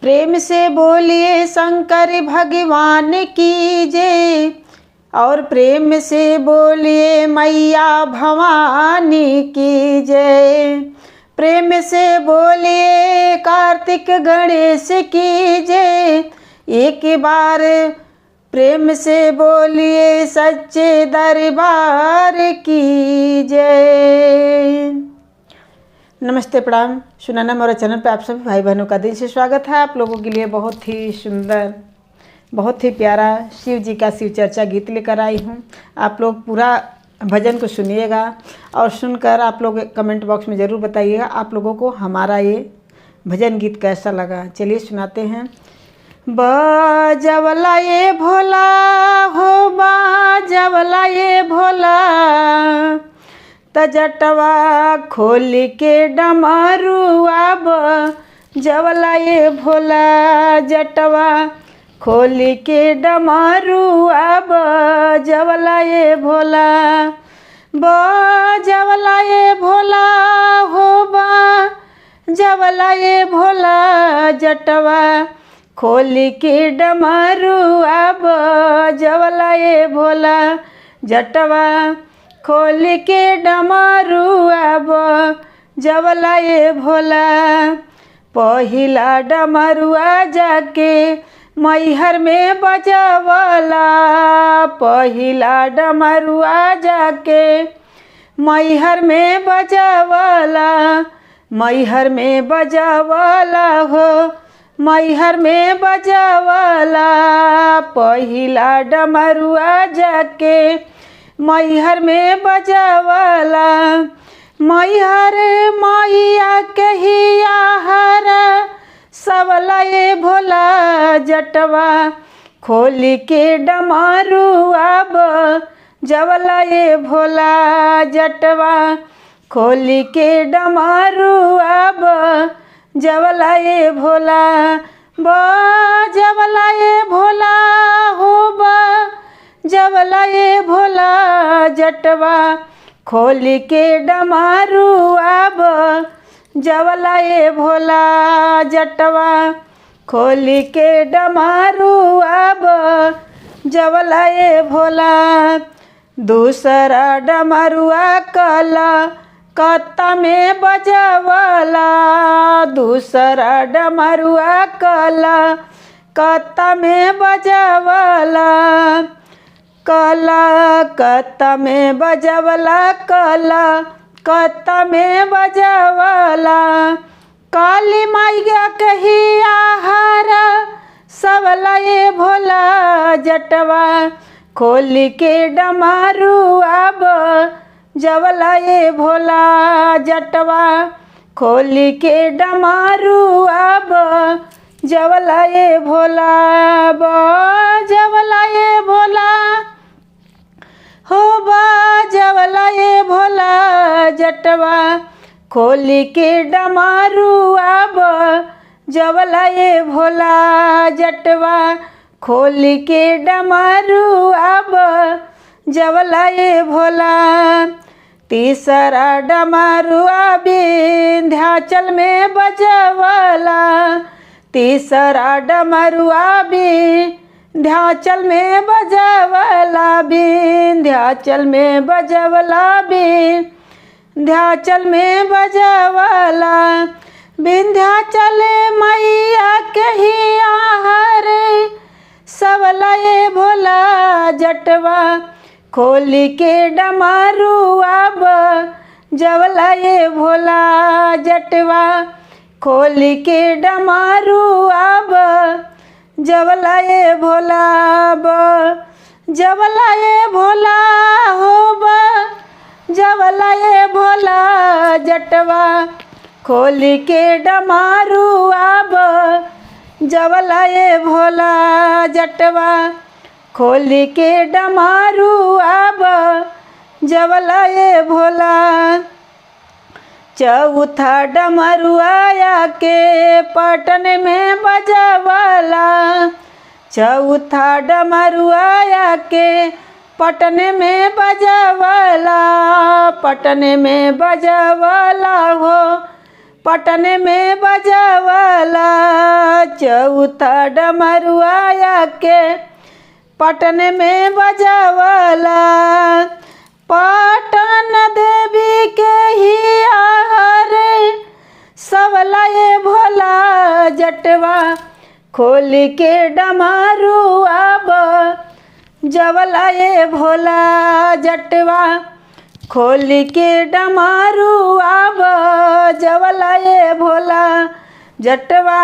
प्रेम से बोलिए शंकर भगवान की जय। और प्रेम से बोलिए मैया भवानी की जय। प्रेम से बोलिए कार्तिक गणेश की जय। एक बार प्रेम से बोलिए सच्चे दरबार की जय। नमस्ते, प्रणाम। सुनाना मेरा चैनल पे आप सभी भाई बहनों का दिल से स्वागत है। आप लोगों के लिए बहुत ही सुंदर, बहुत ही प्यारा शिव जी का शिव चर्चा गीत लेकर आई हूँ। आप लोग पूरा भजन को सुनिएगा और सुनकर आप लोग कमेंट बॉक्स में ज़रूर बताइएगा आप लोगों को हमारा ये भजन गीत कैसा लगा। चलिए सुनाते हैं। बाजवला ये भोला हो, बाजवला ये भोला, तजटवा खोल के डमरुआ बजवला ये भोला, जटवा खोल के डमरुआ बजवला ये भोला। बजवला ये भोला हो, बजवला ये भोला, जटवा खोल के डमरुआ बजवला ये भोला, जटवा खोल के डमरुआ बजवला ये भोला। पहिला डमरुआ जाके मैहर में बजवला, पहिला डमरुआ जाके मैहर में बजवला, मैहर में बजवला हो, मैहर में बजवला। पहिला डमरुआ जाके मैहर में बजवला, मैहर मैया कहिया हर सबला ये भोला, जटवा खोल के डमरुआ बजवला ये भोला, जटवा खोल के डमरुआ बजवला ये भोला। बजवला ये भोला हो, बजवला ये भोला, जटवा खोल के डमरुआ बजवला ये भोला, जटवा खोल के डमरुआ बजवला ये भोला। दूसरा डमरुआ कलकत्ता में बजवला, दूसरा डमरुआ कलकत्ता में बजवला, कलकत्ता में बजवला, कलकत्ता में बजवला। काली मैया कहिया हर सबला ये भोला, जटवा खोल के डमरुआ बजवला ये भोला, जटवा खोल के डमरुआ बजवला ये भोला। बजवला ये भोला हो, बजवला ये भोला, जटवा खोल के डमरुआ बजवला ये भोला, जटवा खोल के डमरुआ बजवला ये भोला। तीसरा डमरुआ विंध्याचल में बजवला, तीसरा डमरुआ विंध्याचल में बजवला, विंध्याचल में बजवला, विंध्याचल में बजवला। विंध्याचल मैया कहिया हर सबला ये भोला, जटवा खोल के डमरुआ बजवला ये भोला, जटवा खोल के डमरुआ बजवला ये भोला। बजवला ये भोला हो, बजवला ये भोला, जटवा खोल के डमरुआ बजवला ये भोला, जटवा खोल के डमरुआ बजवला ये भोला। चौथा डमरुआ के पटन में बजवला, चौथा डमरुआ के पटन में बजवला, पटन में बजवला हो, पटन में बजवला। चौथा डमरुआ के पटन में बजावला। पाटन देवी के ही आहर सबला ये भोला जटवा खोल के डमरुआ जवला ये भोला जटवा खोल के डमरुआ जवला ये भोला जटवा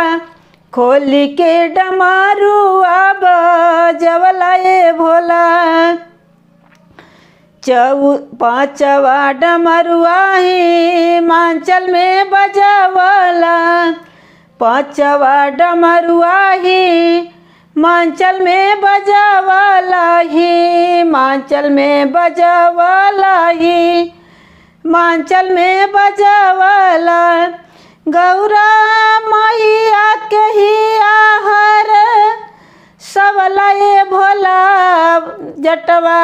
खोल के डमरुआ जवला ये भोला। पांचवा डमरुआ हिमाचल में बजावला। पांचवा डमरुआ हिमाचल में बजावला। हिमाचल में बजावला। हिमाचल में बजावला। गौरा मैया के ही आहर सबला ये भोला जटवा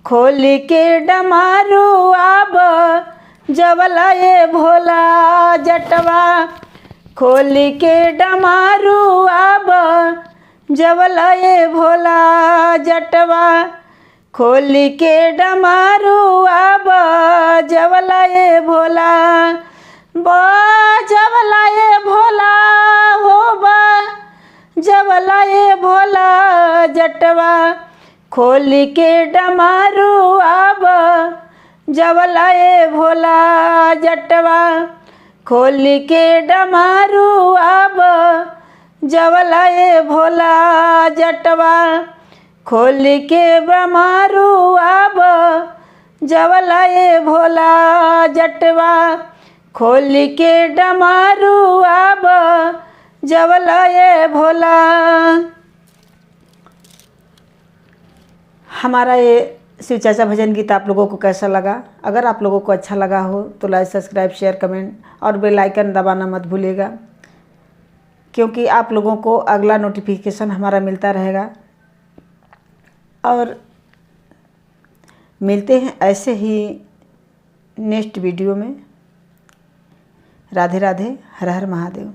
खोल के डमरुआ जवला ये भोला जटवा खोल के डमरुआ जवला ये भोला जटवा खोल के डमरुआ जवला ये भोला। जवला ये भोला हो जवला ये भोला जटवा खोल के डमरुआ जवला ये भोला जटवा खोल के डमरुआ जवला ये भोला जटवा खोल के डमरुआ जवला ये भोला जटवा खोल के डमरुआ जवला ये भोला। हमारा ये शिव चाचा भजन गीत आप लोगों को कैसा लगा? अगर आप लोगों को अच्छा लगा हो तो लाइक सब्सक्राइब शेयर कमेंट और बेल आइकन दबाना मत भूलिएगा, क्योंकि आप लोगों को अगला नोटिफिकेशन हमारा मिलता रहेगा। और मिलते हैं ऐसे ही नेक्स्ट वीडियो में। राधे राधे, हर हर महादेव।